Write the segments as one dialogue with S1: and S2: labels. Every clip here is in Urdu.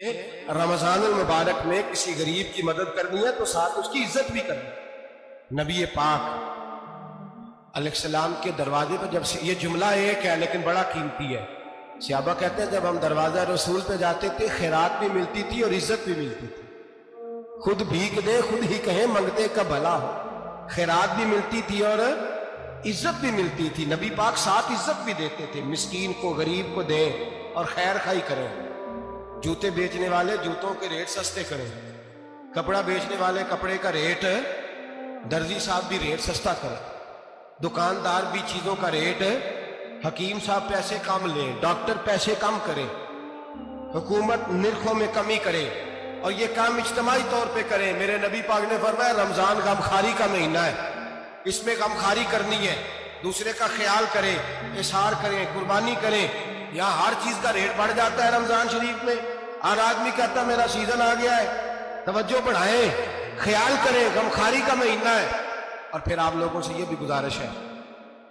S1: رمضان المبارک میں کسی غریب کی مدد کرنی ہے تو ساتھ اس کی عزت بھی کرنی۔ نبی پاک علیہ السلام کے دروازے پر جب یہ جملہ ایک ہے لیکن بڑا قیمتی ہے، صحابہ کہتے ہیں جب ہم دروازہ رسول پہ جاتے تھے خیرات بھی ملتی تھی اور عزت بھی ملتی تھی۔ خود بھیک دے خود ہی کہیں منگتے کا بھلا ہو، خیرات بھی ملتی تھی اور عزت بھی ملتی تھی۔ نبی پاک ساتھ عزت بھی دیتے تھے، مسکین کو غریب کو دیں اور خیر خائی کریں۔ جوتے بیچنے والے جوتوں کے ریٹ سستے کریں، کپڑا بیچنے والے کپڑے کا ریٹ، درزی صاحب بھی ریٹ سستا کریں، دکاندار بھی چیزوں کا ریٹ، حکیم صاحب پیسے کم لیں، ڈاکٹر پیسے کم کریں، حکومت نرخوں میں کمی کرے اور یہ کام اجتماعی طور پہ کریں۔ میرے نبی پاک نے فرمایا رمضان غمخواری کا مہینہ ہے، اس میں غمخواری کرنی ہے، دوسرے کا خیال کریں، اظہار کریں، قربانی کریں۔ یہاں ہر چیز کا ریٹ بڑھ جاتا ہے رمضان شریف میں، ہر آدمی کہتا میرا سیزن آ گیا ہے، توجہ بڑھائیں، خیال کریں، غمخواری کا مہینہ ہے۔ اور پھر آپ لوگوں سے یہ بھی گزارش ہے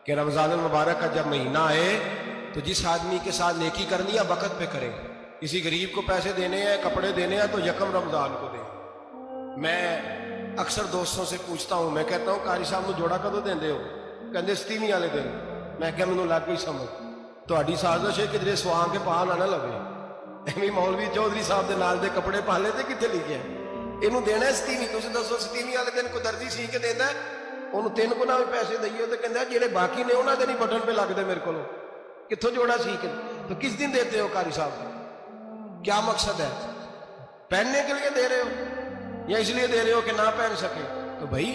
S1: کہ رمضان المبارک کا جب مہینہ آئے تو جس آدمی کے ساتھ نیکی کرنی ہے وقت پہ کریں۔ کسی غریب کو پیسے دینے ہیں، کپڑے دینے ہیں تو یکم رمضان کو دیں۔ میں اکثر دوستوں سے پوچھتا ہوں، میں کہتا ہوں قاری صاحب نو جوڑا کدو دیندے ہو؟ کہندے 27 والے دن۔ میں کہا مینوں لگ گئی سمجھ، تہاڈی سازش ہے کدھر سواں کے پا نہ لگے، ایویں مولوی چودھری صاحب دے نال دے کپڑے پا لے تے کتنے لکھے اینوں دینا ہے 27۔ تسی دسو 27 والے دن کو درزی سی کے دیندا ہے، انہوں 3 گنا بھی پیسے دئیے تو کہندا جڑے باقی نے انہاں دے نہیں بٹن پہ لگ دے میرے کو، کتھوں جوڑا سی کے؟ تو کس دن دیتے ہو قاری صاحب؟ کیا مقصد ہے؟ پہننے کے لیے دے رہے ہو یا اس لیے دے رہے ہو کہ نہ پہن سکے؟ تو بھائی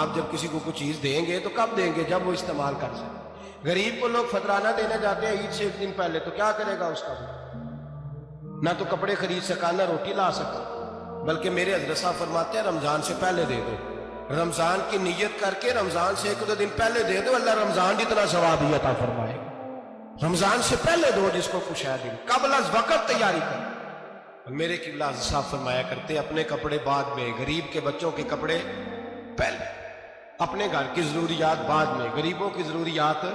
S1: آپ جب کسی کو کچھ چیز دیں گے تو کب دیں گے؟ جب وہ استعمال کر سکے۔ غریب کو لوگ فطرانہ دینے جاتے ہیں عید سے ایک دن پہلے، تو کیا کرے گا اس کا؟ نہ تو کپڑے خرید سکا نہ روٹی لا سکا، بلکہ میرے حضرت صاحب فرماتے ہیں رمضان سے پہلے دے دو، رمضان کی نیت کر کے رمضان سے 1-2 دن پہلے دے دو، اللہ رمضان جتنا ثواب ہی عطا فرمائے گا۔ رمضان سے پہلے دو جس کو کچھ ہے دن، قبل از وقت تیاری کر۔ میرے قبلہ حضرت صاحب فرمایا کرتے اپنے کپڑے بعد میں، غریب کے بچوں کے کپڑے پہلے، اپنے گھر کی ضروریات بعد میں، غریبوں کی ضروریات،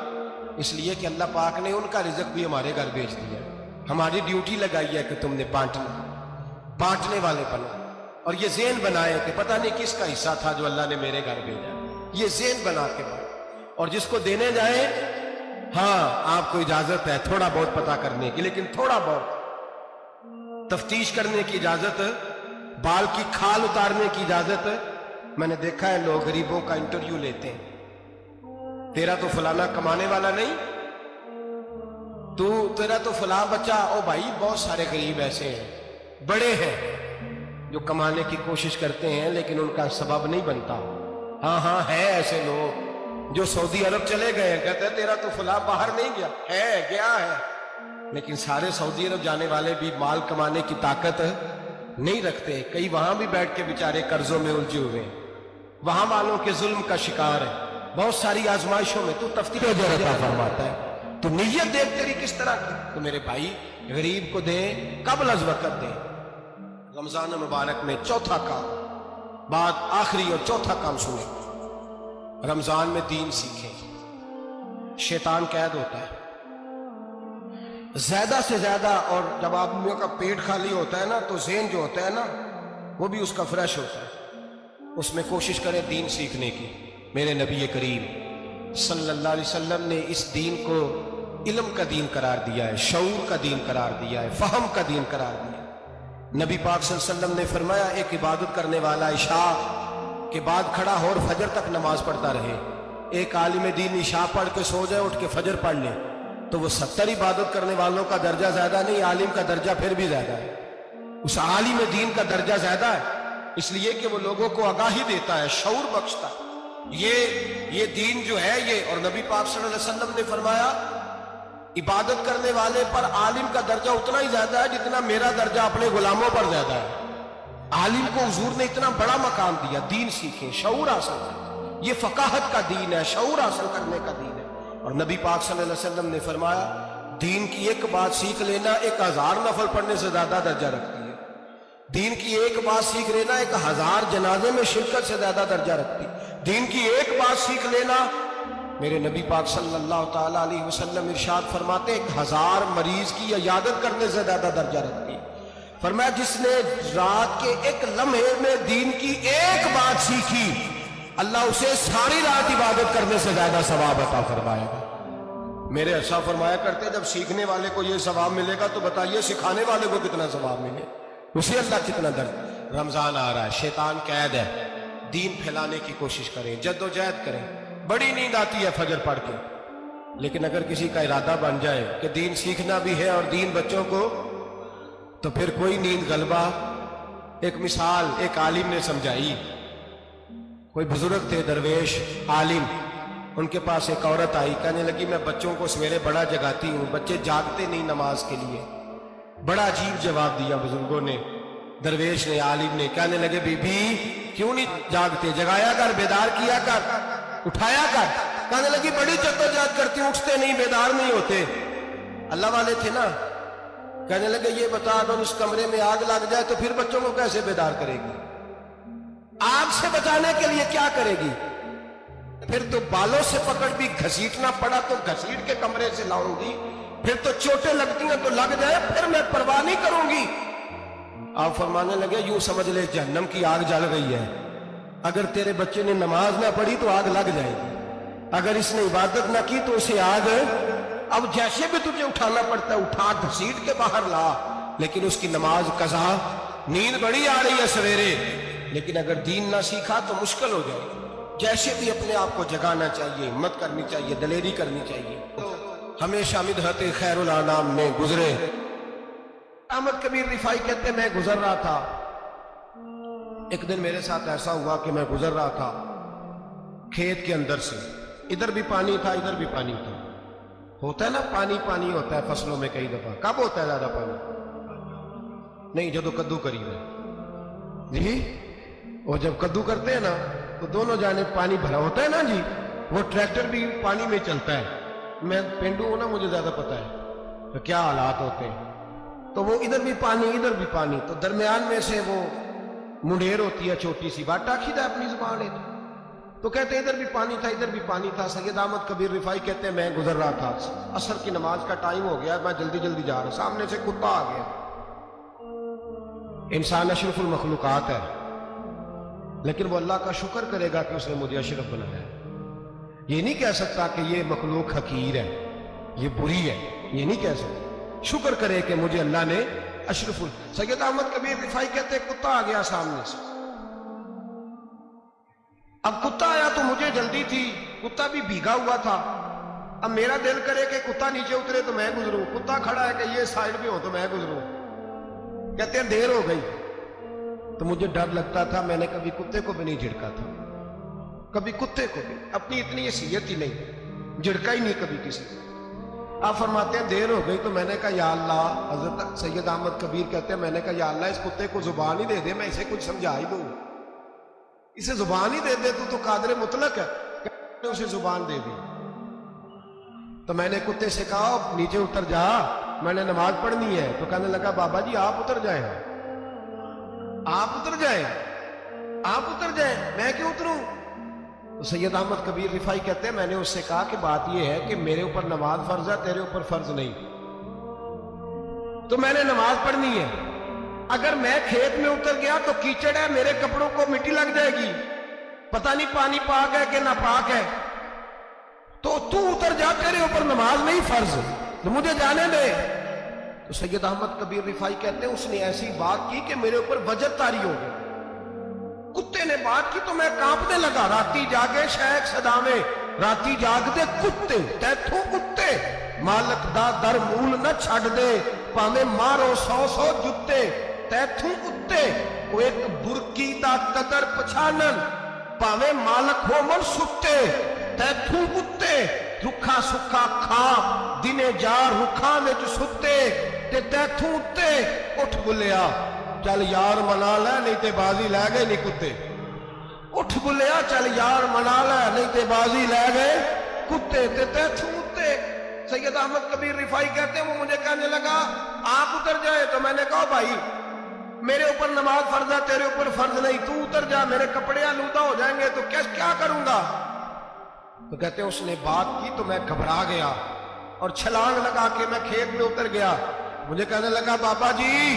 S1: اس لیے کہ اللہ پاک نے ان کا رزق بھی ہمارے گھر بھیج دیا، ہماری ڈیوٹی لگائی ہے کہ تم نے بانٹنے والے بنو، اور یہ ذہن بنائے کہ پتہ نہیں کس کا حصہ تھا جو اللہ نے میرے گھر بھیجا، یہ ذہن بنا کے بعد، اور جس کو دینے جائیں ہاں آپ کو اجازت ہے تھوڑا بہت پتہ کرنے کی، لیکن تھوڑا بہت تفتیش کرنے کی اجازت، بال کی کھال اتارنے کی اجازت۔ میں نے دیکھا ہے لوگ غریبوں کا انٹرویو لیتے ہیں، تیرا تو فلانا کمانے والا نہیں، تیرا تو فلاں بچہ، او بھائی بہت سارے غریب ایسے ہیں، بڑے ہیں جو کمانے کی کوشش کرتے ہیں لیکن ان کا سبب نہیں بنتا۔ ہاں ہے ایسے لوگ جو سعودی عرب چلے گئے ہیں، کہتے ہیں تیرا تو فلاں باہر نہیں گیا، گیا ہے، لیکن سارے سعودی عرب جانے والے بھی مال کمانے کی طاقت نہیں رکھتے، کئی وہاں بھی بیٹھ کے بیچارے قرضوں میں الجھے ہوئے ہیں، وہاں والوں کے ظلم کا شکار ہے، بہت ساری آزمائشوں میں تو تفتیش عطا فرماتا ہے۔ تو نیت دیکھ تیری کس طرح کی، تو میرے بھائی غریب کو دیں، قبل از وقت دیں۔ رمضان مبارک میں چوتھا کام، بعد آخری اور چوتھا کام سنیں، رمضان میں دین سیکھیں۔ شیطان قید ہوتا ہے زیادہ سے زیادہ، اور جب آدمیوں کا پیٹ خالی ہوتا ہے نا تو ذہن جو ہوتا ہے نا وہ بھی اس کا فریش ہوتا ہے، اس میں کوشش کریں دین سیکھنے کی۔ میرے نبی کریم صلی اللہ علیہ وسلم نے اس دین کو علم کا دین قرار دیا ہے، شعور کا دین قرار دیا ہے، فہم کا دین قرار دیا ہے۔ نبی پاک صلی اللہ علیہ وسلم نے فرمایا ایک عبادت کرنے والا عشاء کے بعد کھڑا ہو اور فجر تک نماز پڑھتا رہے، ایک عالم دین عشاء پڑھ کے سو جائے، اٹھ کے فجر پڑھ لے، تو وہ 70 عبادت کرنے والوں کا درجہ زیادہ نہیں، عالم کا درجہ پھر بھی زیادہ ہے، اس عالم دین کا درجہ زیادہ ہے، اس لیے کہ وہ لوگوں کو آگاہی دیتا ہے، شعور بخشتا ہے۔ یہ دین جو ہے یہ، اور نبی پاک صلی اللہ علیہ وسلم نے فرمایا عبادت کرنے والے پر عالم کا درجہ اتنا ہی زیادہ ہے جتنا میرا درجہ اپنے غلاموں پر زیادہ ہے۔ عالم کو حضور نے اتنا بڑا مقام دیا، دین سیکھیں، شعور حاصل کریں، یہ فقاہت کا دین ہے، شعور حاصل کرنے کا دین ہے۔ اور نبی پاک صلی اللہ علیہ وسلم نے فرمایا دین کی ایک بات سیکھ لینا 1000 نفل پڑھنے سے زیادہ درجہ رکھتی ہے، دین کی ایک بات سیکھ لینا 1000 جنازے میں شرکت سے زیادہ درجہ رکھتی ہے، دین کی ایک بات سیکھ لینا، میرے نبی پاک صلی اللہ تعالیٰ علیہ وسلم ارشاد فرماتے 1000 مریض کی عیادت کرنے سے زیادہ درجہ رکھتی ہے۔ فرمایا جس نے رات کے ایک لمحے میں دین کی ایک بات سیکھی اللہ اسے ساری رات عبادت کرنے سے زیادہ ثواب عطا فرمائے گا۔ میرے ایسا فرمایا کرتے جب سیکھنے والے کو یہ ثواب ملے گا تو بتائیے سکھانے والے کو کتنا ثواب ملے، اسے اللہ کتنا درد۔ رمضان آ رہا ہے، شیطان قید ہے، دین پھیلانے کی کوشش کریں، جد و جہد کریں۔ بڑی نیند آتی ہے فجر پڑھ کے، لیکن اگر کسی کا ارادہ بن جائے کہ دین سیکھنا بھی ہے اور دین بچوں کو، تو پھر کوئی نیند غلبہ۔ ایک مثال ایک عالم نے سمجھائی، کوئی بزرگ تھے درویش عالم، ان کے پاس ایک عورت آئی، کہنے لگی میں بچوں کو سویرے بڑا جگاتی ہوں، بچے جاگتے نہیں نماز کے لیے۔ بڑا عجیب جواب دیا بزرگوں نے، درویش نے عالم نے، کہنے لگے بی بی کیوں نہیں جاگتے، جگایا کر، بیدار کیا کر، اٹھایا کر۔ کہنے لگی بڑی جدوجہد کرتی ہوں، اٹھتے نہیں، بیدار نہیں ہوتے۔ اللہ والے تھے نا۔ کہنے لگے یہ بتا اگر اس کمرے میں آگ لگ جائے تو پھر بچوں کو کیسے بیدار کرے گی؟ آگ سے بچانے کے لیے کیا کرے گی؟ پھر تو بالوں سے پکڑ بھی گھسیٹنا پڑا تو گھسیٹ کے کمرے سے لاؤں گی، پھر تو چوٹیں لگتی ہیں تو لگ جائے، پھر میں پرواہ نہیں کروں گی۔ آپ فرمانے لگے یوں سمجھ لے جہنم کی آگ جل رہی ہے، اگر تیرے بچے نے نماز نہ پڑھی تو آگ لگ جائے گی، اگر اس نے عبادت نہ کی تو اسے آگ، اب جیسے بھی تجھے اٹھانا پڑتا ہے اٹھا گھسیٹ کے باہر لا، لیکن اس کی نماز قضا۔ نیند بڑی آ رہی ہے سویرے، لیکن اگر دین نہ سیکھا تو مشکل ہو جائے گی۔ جیسے بھی اپنے آپ کو جگانا چاہیے، ہمت کرنی چاہیے، دلیری کرنی چاہیے۔ ہمیشہ مدحت خیر الانام میں گزرے۔ احمد کبیر رفاعی کہتے میں گزر رہا تھا، ایک دن میرے ساتھ ایسا ہوا کہ میں گزر رہا تھا کھیت کے اندر سے، ادھر بھی پانی تھا ادھر بھی پانی تھا۔ ہوتا ہے نا پانی پانی ہوتا ہے فصلوں میں کئی دفعہ، کب ہوتا ہے زیادہ پانی؟ نہیں جب کدو کری ہے جی، اور جب کدو کرتے ہیں نا تو دونوں جانب پانی بھرا ہوتا ہے نا جی، وہ ٹریکٹر بھی پانی میں چلتا ہے۔ میں پینڈو ہوں نا، مجھے زیادہ پتا ہے تو کیا حالات ہوتے ہیں۔ تو وہ ادھر بھی پانی ادھر بھی پانی، تو درمیان میں سے وہ منڈیر ہوتی ہے چھوٹی سی، بات ٹاکھیدہ اپنی زبان ہے تو کہتے ہیں ادھر بھی پانی تھا ادھر بھی پانی تھا۔ سید احمد کبیر رفاعی کہتے ہیں میں گزر رہا تھا، عصر کی نماز کا ٹائم ہو گیا، میں جلدی جلدی جا رہا، سامنے سے کتا آ گیا۔ انسان اشرف المخلوقات ہے، لیکن وہ اللہ کا شکر کرے گا کہ اس نے مجھے اشرف بنایا ہے۔ یہ نہیں کہہ سکتا کہ یہ مخلوق حقیر ہے، یہ بری ہے، یہ نہیں کہہ سکتا، شکر کرے کہ مجھے اللہ نے اشرف۔ سید احمد کبیر رفاعی کہتے ہیں کتا آ گیا سامنے سے، اب کتا آیا تو مجھے جلدی تھی، کتا بھی بھیگا ہوا تھا، اب میرا دل کرے کہ کتا نیچے اترے تو میں گزروں، کتا کھڑا ہے کہ یہ سائیڈ پہ ہو تو میں گزروں۔ کہتے ہیں دیر ہو گئی تو مجھے ڈر لگتا تھا، میں نے کبھی کتے کو بھی نہیں جھڑکا تھا، کبھی کتے کو بھی، اپنی اتنی حیثیت ہی نہیں، جھڑکا ہی نہیں کبھی کسی کو۔ آپ فرماتے ہیں دیر ہو گئی تو میں نے کہا یا اللہ، حضرت سید احمد کبیر کہتے ہیں میں نے کہا یا اللہ اس کتے کو زبان ہی دے دے، میں اسے کچھ سمجھا ہی دوں، اسے زبان ہی دے دے تو قادر مطلق ہے، اسے زبان دے دی۔ تو میں نے کتے سے کہا نیچے اتر جا، میں نے نماز پڑھنی ہے۔ تو کہنے لگا بابا جی آپ اتر جائیں، آپ اتر جائیں، آپ اتر جائیں، میں کیوں اتروں؟ تو سید احمد کبیر رفاعی کہتے ہیں میں نے اس سے کہا کہ بات یہ ہے کہ میرے اوپر نماز فرض ہے، تیرے اوپر فرض نہیں، تو میں نے نماز پڑھنی ہے، اگر میں کھیت میں اتر گیا تو کیچڑ ہے، میرے کپڑوں کو مٹی لگ جائے گی، پتہ نہیں پانی پاک ہے کہ ناپاک ہے، تو اتر جا، تیرے اوپر نماز نہیں فرض، تو مجھے جانے دے۔ تو سید احمد کبیر رفاعی کہتے ہیں اس نے ایسی بات کی کہ میرے اوپر وجد طاری ہو گئی، کتے نے بات کی تو میں کانپنے لگا۔ راتی جاگے شیخ صدامے، راتی جاگ دے کتے تیتھوں کتے، مالک دا در مول نہ چھڑ دے، پاویں مارو 100 جتے تیتھوں کتے، وہ ایک برکی دا قدر پچھانن، پاویں مالک ہو من ستے تیتھوں کتے، رکھا سکھا کھا دنے جار رکھاں وچ ستے تے تیتھوں اتے، اٹھ بلیا چل یار منا لے نہیں تے بازی لے گئے نہیں کتے، اٹھ بلیا چل یار منا لے نہیں تے بازی لے گئے کتے تے تیتھوں اتے۔ سید احمد کبیر رفاعی کہتے ہیں وہ مجھے کہنے لگا آپ اتر جائے، تو میں نے کہا بھائی میرے اوپر نماز فرض ہے، تیرے اوپر فرض نہیں، تو اتر جا، میرے کپڑے آلودہ ہو جائیں گے تو کیا کروں گا؟ تو کہتے ہیں اس نے بات کی تو میں گھبرا گیا اور چھلانگ لگا کے میں کھیت میں اتر گیا۔ مجھے کہنے لگا بابا جی